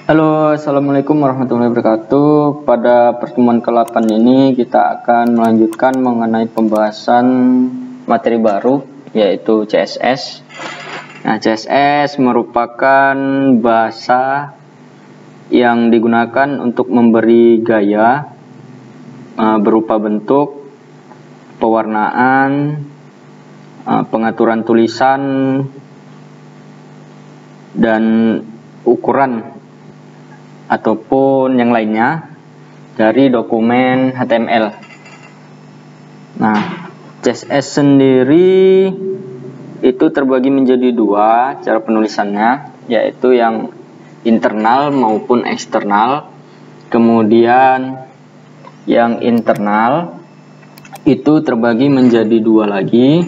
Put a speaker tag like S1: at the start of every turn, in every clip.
S1: Halo, assalamualaikum warahmatullahi wabarakatuh. Pada pertemuan ke-8 ini kita akan melanjutkan mengenai pembahasan materi baru, yaitu CSS. Nah, CSS merupakan bahasa yang digunakan untuk memberi gaya berupa bentuk, pewarnaan, pengaturan tulisan, dan ukuran ataupun yang lainnya dari dokumen HTML. Nah, CSS sendiri itu terbagi menjadi dua cara penulisannya, yaitu yang internal maupun eksternal. Kemudian yang internal itu terbagi menjadi dua lagi.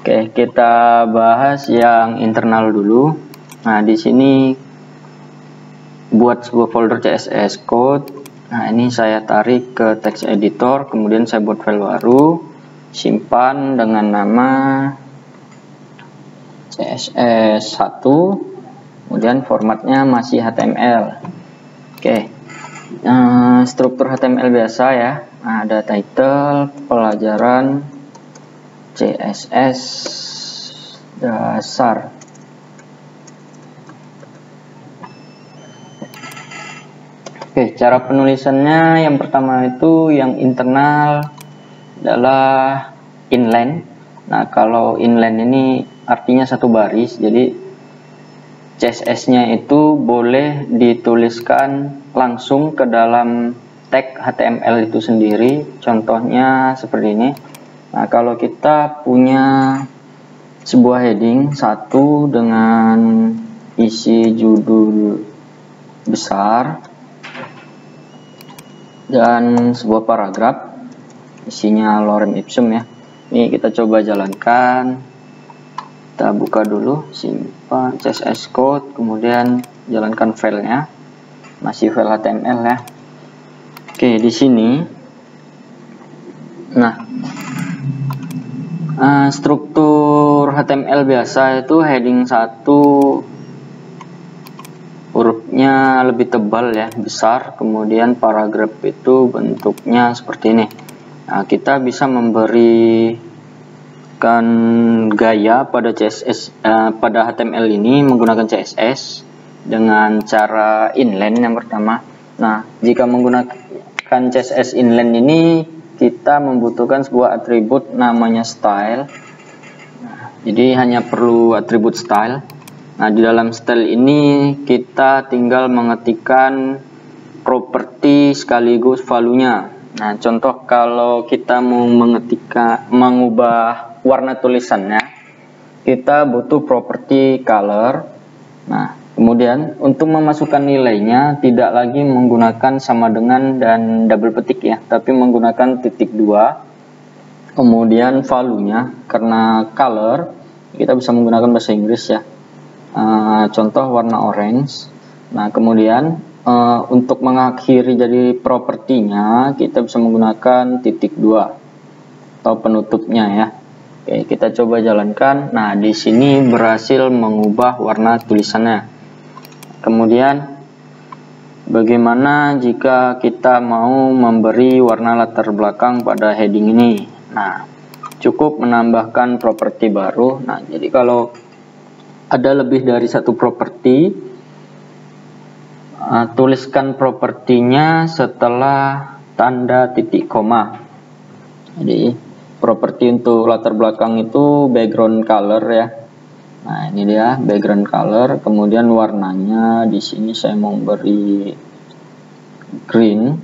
S1: Oke, kita bahas yang internal dulu. Nah, di sini buat sebuah folder CSS code. Nah, ini saya tarik ke text editor, kemudian saya buat file baru, simpan dengan nama CSS1, kemudian formatnya masih HTML. Oke, struktur HTML biasa ya. Nah, ada title, pelajaran CSS dasar. Oke, cara penulisannya yang pertama itu yang internal adalah inline. Nah, kalau inline ini artinya satu baris, jadi CSS-nya itu boleh dituliskan langsung ke dalam tag HTML itu sendiri. Contohnya seperti ini. Nah, kalau kita punya sebuah heading satu dengan isi judul besar dan sebuah paragraf isinya lorem ipsum ya. Ini kita coba jalankan. Kita buka dulu, simpan CSS code, kemudian jalankan filenya. Masih file HTML ya. Oke, di sini. Nah, struktur HTML biasa itu heading 1 hurufnya lebih tebal ya, besar, kemudian paragraf itu bentuknya seperti ini. Nah, kita bisa memberikan gaya pada CSS pada HTML ini menggunakan CSS dengan cara inline yang pertama. Nah, jika menggunakan CSS inline ini kita membutuhkan sebuah atribut namanya style. Nah, jadi hanya perlu atribut style. Nah, di dalam style ini kita tinggal mengetikkan properti sekaligus value-nya. Nah, contoh kalau kita mau mengubah warna tulisannya, kita butuh properti color. Nah, kemudian untuk memasukkan nilainya tidak lagi menggunakan sama dengan dan double petik ya, tapi menggunakan titik 2. Kemudian value-nya, karena color kita bisa menggunakan bahasa Inggris ya. Contoh warna orange. Nah, kemudian untuk mengakhiri jadi propertinya kita bisa menggunakan titik 2 atau penutupnya ya. Oke, kita coba jalankan. Nah, di sini berhasil mengubah warna tulisannya. Kemudian bagaimana jika kita mau memberi warna latar belakang pada heading ini? Nah, cukup menambahkan properti baru. Nah, jadi kalau ada lebih dari satu properti, tuliskan propertinya setelah tanda titik koma. Jadi properti untuk latar belakang itu background color ya. Nah, ini dia background color, kemudian warnanya di sini saya mau beri green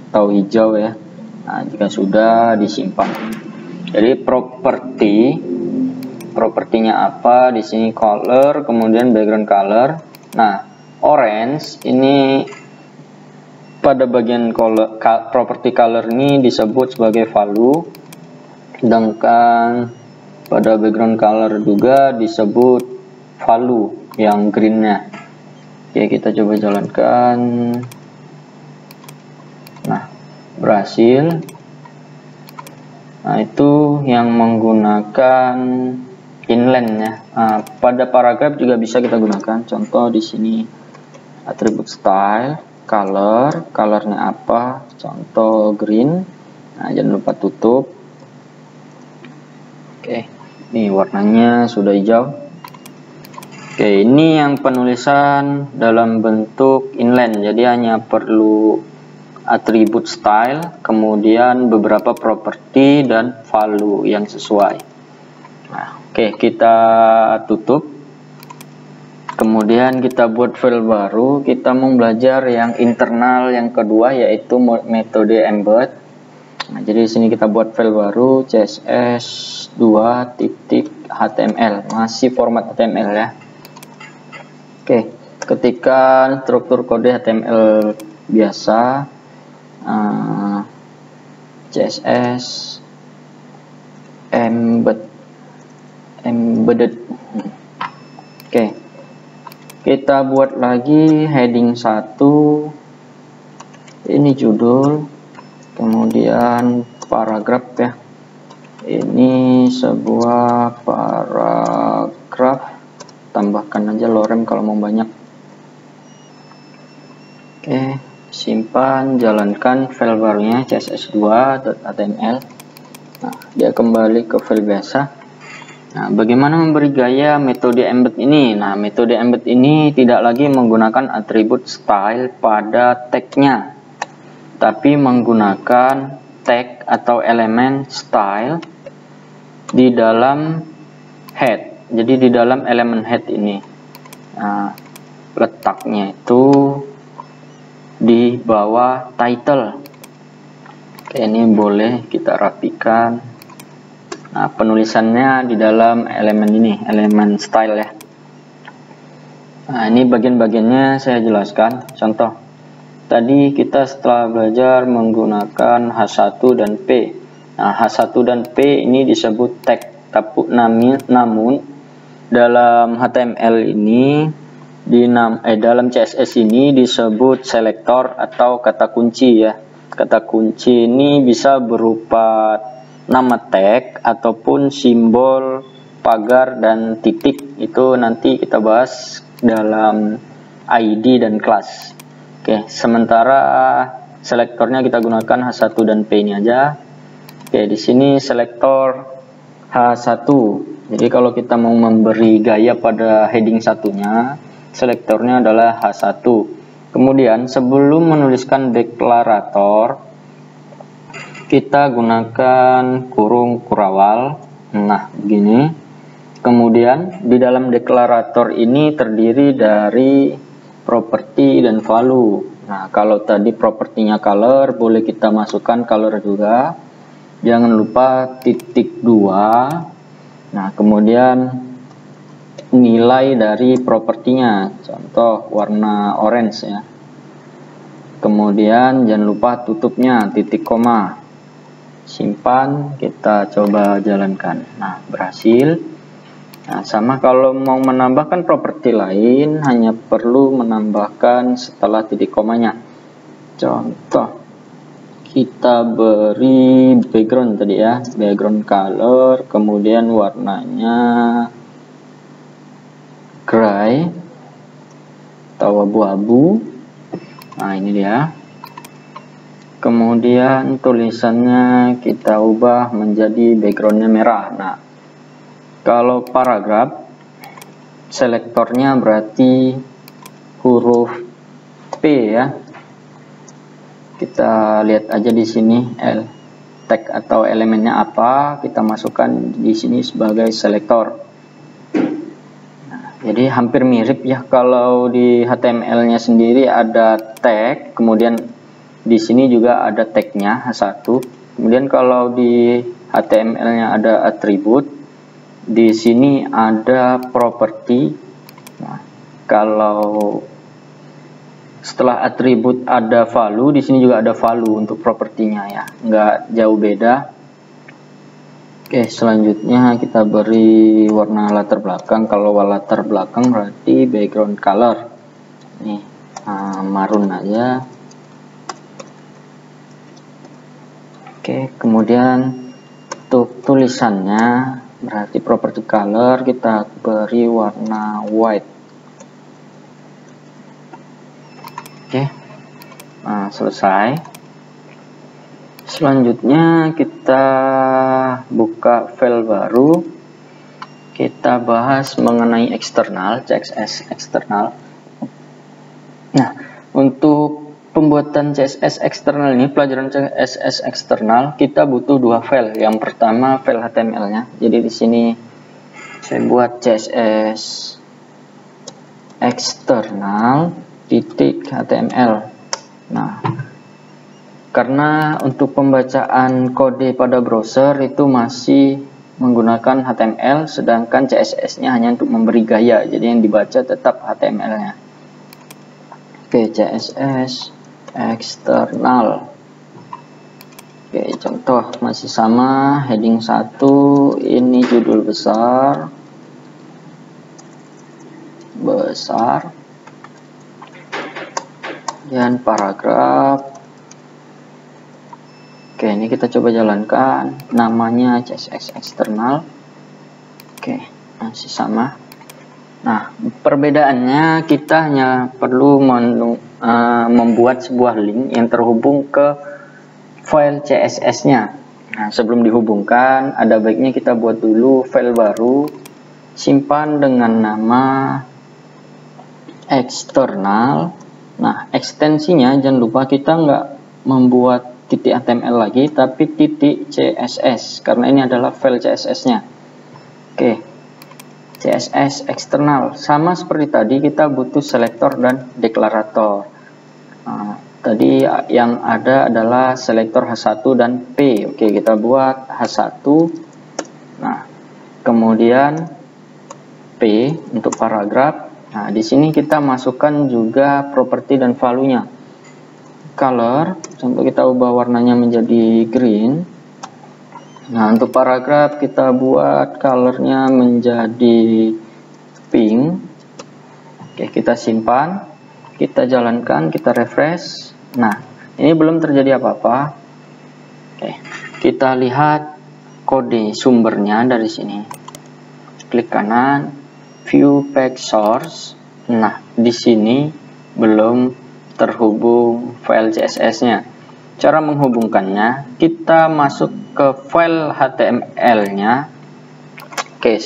S1: atau hijau ya. Nah, jika sudah disimpan. Jadi propertinya apa? Di sini color, kemudian background color. Nah, orange ini pada bagian color, property color ini disebut sebagai value, sedangkan pada background color juga disebut value yang greennya. Oke, kita coba jalankan. Nah, berhasil. Nah, itu yang menggunakan inline ya. Pada paragraf juga bisa kita gunakan. Contoh di sini atribut style, colornya apa, contoh green. Nah, jangan lupa tutup. Oke, ini warnanya sudah hijau. Oke, ini yang penulisan dalam bentuk inline, jadi hanya perlu atribut style, kemudian beberapa properti dan value yang sesuai. Nah, oke, kita tutup. Kemudian kita buat file baru. Kita mau belajar yang internal yang kedua, yaitu metode embed. Nah, jadi di sini kita buat file baru css2.html, masih format HTML ya. Oke, ketika struktur kode HTML biasa, CSS embedded. Oke, kita buat lagi heading 1, ini judul, kemudian paragraf ya, ini sebuah paragraf, tambahkan aja lorem kalau mau banyak. Oke, simpan, jalankan file barunya css2.html. Nah, dia kembali ke file biasa. Nah, bagaimana memberi gaya metode embed ini? Nah, metode embed ini tidak lagi menggunakan atribut style pada tagnya, tapi menggunakan tag atau elemen style di dalam head. Jadi di dalam elemen head ini, nah, letaknya itu di bawah title. Oke, ini boleh kita rapikan. Nah, penulisannya di dalam elemen ini, elemen style ya. Nah, ini bagian-bagiannya saya jelaskan. Contoh, tadi kita setelah belajar menggunakan H1 dan P. Nah, H1 dan P ini disebut tag, namun dalam HTML ini, dalam CSS ini disebut selektor atau kata kunci ya. Kata kunci ini bisa berupa nama tag ataupun simbol pagar dan titik. Itu nanti kita bahas dalam ID dan kelas. Oke, sementara selektornya kita gunakan H1 dan P ini aja. Oke, di sini selektor H1. Jadi kalau kita mau memberi gaya pada heading satunya, selektornya adalah H1. Kemudian sebelum menuliskan deklarator, kita gunakan kurung kurawal. Nah, begini. Kemudian di dalam deklarator ini terdiri dari properti dan value. Nah, kalau tadi propertinya color, boleh kita masukkan color juga. Jangan lupa titik 2. Nah, kemudian nilai dari propertinya, contoh warna orange ya. Kemudian jangan lupa tutupnya titik koma. Simpan, kita coba jalankan. Nah, berhasil. Nah, sama kalau mau menambahkan properti lain, hanya perlu menambahkan setelah titik komanya. Contoh, kita beri background tadi ya, background color, kemudian warnanya gray atau abu-abu. Nah, ini dia. Kemudian tulisannya kita ubah menjadi backgroundnya merah. Nah, kalau paragraf, selektornya berarti huruf P ya. Kita lihat aja di sini tag atau elemennya apa, kita masukkan di sini sebagai selektor. Nah, jadi hampir mirip ya, kalau di HTML-nya sendiri ada tag, kemudian di sini juga ada tagnya H1. Kemudian kalau di HTML-nya ada atribut, di sini ada properti. Nah, kalau setelah atribut ada value, di sini juga ada value untuk propertinya ya, nggak jauh beda. Oke, selanjutnya kita beri warna latar belakang. Kalau latar belakang berarti background color. Nih, marun aja. Oke, kemudian untuk tulisannya berarti property color kita beri warna white. Oke. Nah, selesai. Selanjutnya kita buka file baru. Kita bahas mengenai eksternal, CSS eksternal. Nah, untuk pembuatan CSS eksternal ini, pelajaran CSS eksternal, kita butuh dua file. Yang pertama file HTML-nya. Jadi di sini saya buat CSS eksternal .html. Nah, karena untuk pembacaan kode pada browser itu masih menggunakan HTML, sedangkan CSS-nya hanya untuk memberi gaya, jadi yang dibaca tetap HTML-nya. Oke, CSS eksternal. Oke, contoh masih sama, heading 1, ini judul besar, dan paragraf. Oke, ini kita coba jalankan, namanya CSS eksternal. Oke, masih sama. Nah, perbedaannya kita hanya perlu membuat sebuah link yang terhubung ke file CSS-nya. Nah, sebelum dihubungkan, ada baiknya kita buat dulu file baru, simpan dengan nama eksternal. Nah, ekstensinya jangan lupa kita nggak membuat .html lagi, tapi .css, karena ini adalah file CSS-nya. Oke, CSS eksternal. Sama seperti tadi, kita butuh selektor dan deklarator. Tadi yang ada adalah selektor H1 dan P. Oke, kita buat H1. Nah, kemudian P untuk paragraf. Nah, di sini kita masukkan juga properti dan value-nya. Color, contoh kita ubah warnanya menjadi green. Nah, untuk paragraf kita buat colornya menjadi pink. Oke, kita simpan, kita jalankan, kita refresh. Nah, ini belum terjadi apa-apa. Oke, kita lihat kode sumbernya dari sini. Klik kanan, view page source. Nah, di sini belum terhubung file CSS-nya. Cara menghubungkannya, kita masuk ke file HTML-nya. Oke,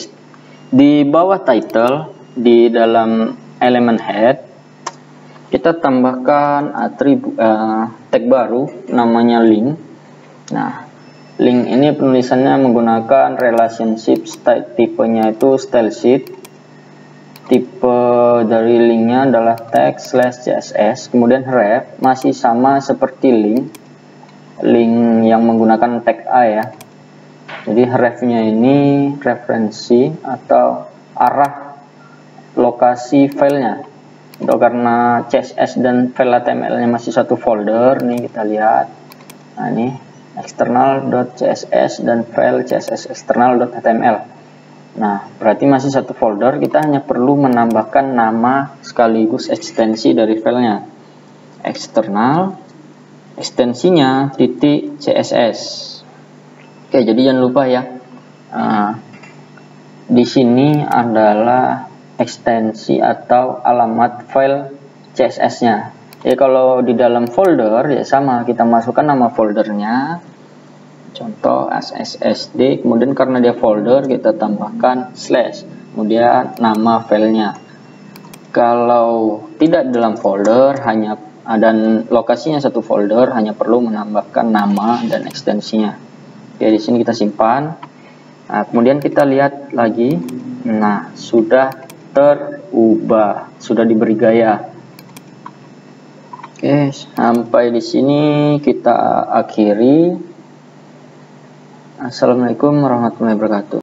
S1: di bawah title, di dalam elemen head, kita tambahkan tag baru namanya link. Nah, link ini penulisannya menggunakan relationship style, tipenya itu style sheet. Tipe dari linknya adalah tag/css, kemudian ref masih sama seperti link yang menggunakan tag A ya. Jadi refnya ini referensi atau arah lokasi filenya. Itu karena CSS dan file HTML-nya masih satu folder, nih kita lihat. Nah, ini external.css dan file css external.html. Nah, berarti masih satu folder, kita hanya perlu menambahkan nama sekaligus ekstensi dari filenya. Eksternal, ekstensinya .css. Oke, jadi jangan lupa ya. Di sini adalah ekstensi atau alamat file CSS-nya. Jadi kalau di dalam folder ya sama, kita masukkan nama foldernya. Contoh SSD, kemudian karena dia folder kita tambahkan slash, kemudian nama filenya. Kalau tidak dalam folder hanya dan lokasinya satu folder, hanya perlu menambahkan nama dan ekstensinya. Oke, di sini kita simpan. Nah, kemudian kita lihat lagi. Nah, sudah terubah, sudah diberi gaya. Oke, sampai di sini kita akhiri. Assalamualaikum warahmatullahi wabarakatuh.